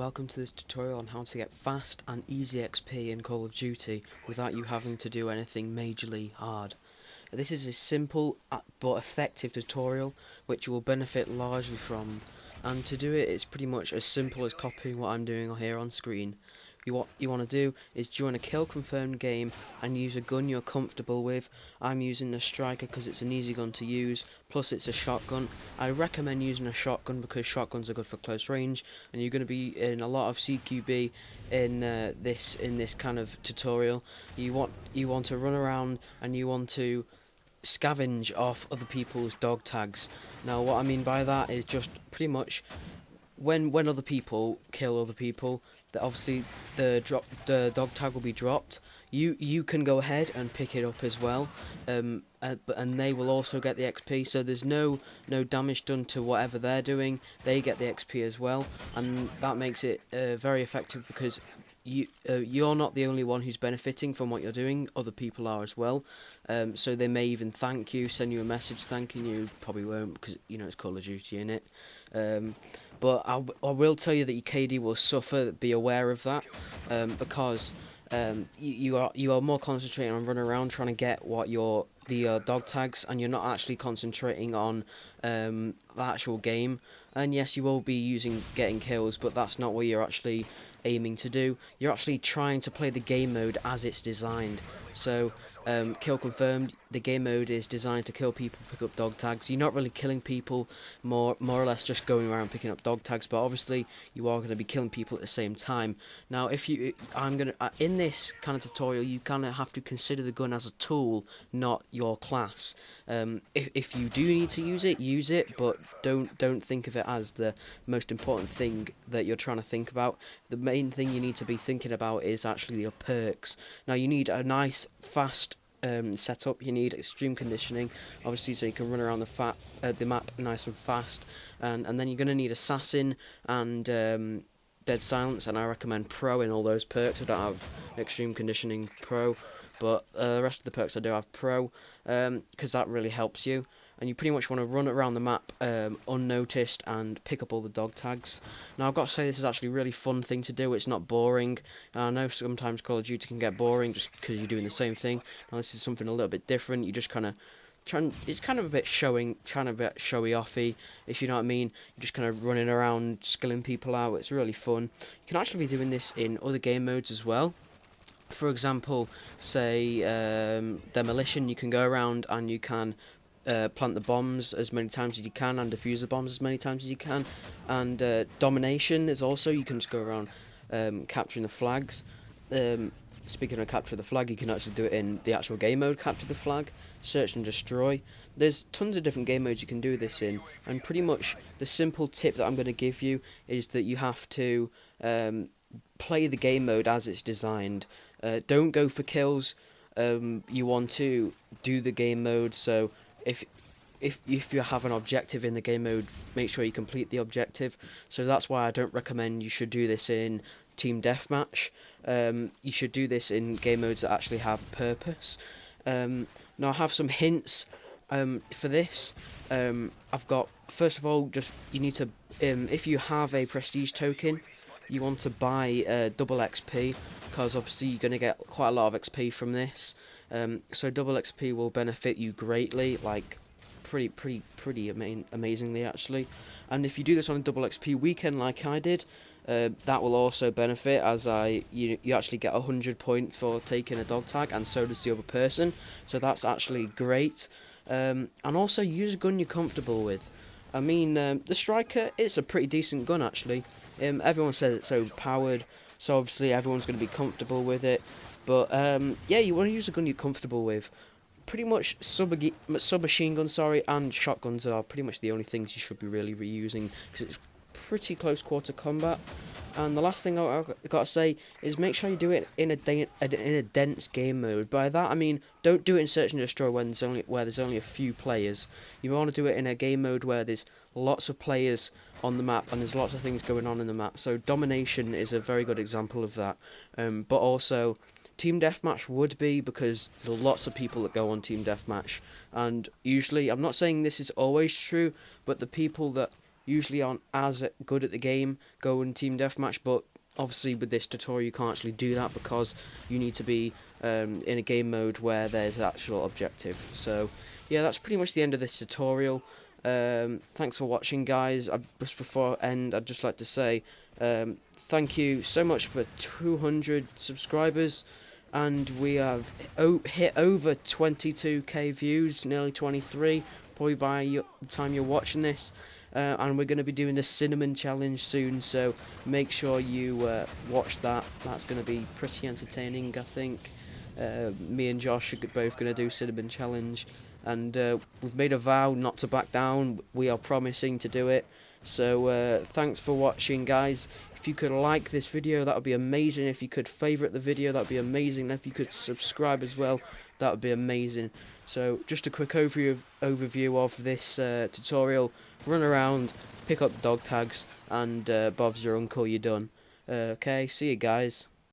welcome to this tutorial on how to get fast and easy XP in Call of Duty without you having to do anything majorly hard. This is a simple but effective tutorial which you will benefit largely from, and to do it it's pretty much as simple as copying what I'm doing here on screen. What you want to do is join a kill confirmed game and use a gun you're comfortable with. I'm using the striker because it's an easy gun to use, plus it's a shotgun. I recommend using a shotgun because shotguns are good for close range, and you're going to be in a lot of CQB in this kind of tutorial. You want to run around and you want to scavenge off other people's dog tags. Now what I mean by that is just pretty much when other people kill other people, that obviously the dog tag will be dropped. You can go ahead and pick it up as well, and they will also get the XP. So there's no damage done to whatever they're doing. They get the XP as well, and that makes it very effective because you're not the only one who's benefiting from what you're doing. Other people are as well. So they may even thank you, send you a message thanking you. Probably won't because it's Call of Duty, innit? But I will tell you that your KD will suffer. Be aware of that, because you are more concentrating on running around trying to get the dog tags, and you're not actually concentrating on the actual game. And yes, you will be getting kills, but that's not what you're actually aiming to do. You're actually trying to play the game mode as it's designed. So kill confirmed, the game mode is designed to kill people, pick up dog tags. You're not really killing people, more or less just going around picking up dog tags, but obviously you are going to be killing people at the same time. Now in this kind of tutorial you kind of have to consider the gun as a tool, not your class. If you do need to use it, but don't think of it as the most important thing that you're trying to think about. The main thing you need to be thinking about is actually your perks. Now you need a nice fast setup. You need extreme conditioning, obviously, so you can run around the map nice and fast, and then you're going to need assassin and dead silence, and I recommend pro in all those perks. I don't have extreme conditioning pro, but the rest of the perks I do have pro, because that really helps you. And you pretty much want to run around the map unnoticed and pick up all the dog tags. Now I've got to say, this is actually a really fun thing to do. It's not boring. I know sometimes Call of Duty can get boring just because you're doing the same thing. Now this is something a little bit different. You just kind of it's kind of a bit showy offy, if you know what I mean. You're just kind of running around skilling people out. It's really fun. You can actually be doing this in other game modes as well. For example, say demolition. You can go around and you can plant the bombs as many times as you can and defuse the bombs as many times as you can. And domination is also, you can just go around capturing the flags. Speaking of capture the flag, you can actually do it in the actual game mode, capture the flag, search and destroy. There's tons of different game modes you can do this in, and pretty much the simple tip that I'm going to give you is that you have to play the game mode as it's designed. Don't go for kills. You want to do the game mode, so if you have an objective in the game mode, make sure you complete the objective. So that's why I don't recommend you should do this in team deathmatch. You should do this in game modes that actually have purpose. Now I have some hints for this. I've got, first of all, just you need to, if you have a prestige token, you want to buy double XP, because obviously you're going to get quite a lot of XP from this. So double XP will benefit you greatly, like pretty amazingly actually. And if you do this on a double XP weekend like I did, that will also benefit, as you actually get 100 points for taking a dog tag, and so does the other person. So that's actually great. And also use a gun you're comfortable with. I mean, the striker, it's a pretty decent gun actually. Everyone says it's overpowered, so obviously everyone's going to be comfortable with it. But yeah, you want to use a gun you're comfortable with. Pretty much submachine gun, and shotguns are pretty much the only things you should be really reusing, because it's pretty close quarter combat. And the last thing I've got to say is make sure you do it in a dense game mode. By that I mean, don't do it in search and destroy where there's only a few players. You want to do it in a game mode where there's lots of players on the map and there's lots of things going on in the map. So domination is a very good example of that. But also team deathmatch would be, because there are lots of people that go on team deathmatch, and usually, I'm not saying this is always true, but the people that usually aren't as good at the game going team deathmatch, but obviously with this tutorial you can't actually do that because you need to be in a game mode where there's actual objective. So yeah, that's pretty much the end of this tutorial. Thanks for watching, guys. Just before I end, I'd just like to say thank you so much for 200 subscribers, and we have hit over 22k views, nearly 23, probably by the time you're watching this. And we're going to be doing the cinnamon challenge soon, so make sure you watch that. That's going to be pretty entertaining, I think. Me and Josh are both going to do cinnamon challenge, and we've made a vow not to back down. We are promising to do it. So thanks for watching, guys. If you could like this video, that would be amazing. If you could favourite the video, that would be amazing. And if you could subscribe as well, that would be amazing. So just a quick overview of this tutorial. Run around, pick up dog tags, and Bob's your uncle, you're done. Okay, see you guys.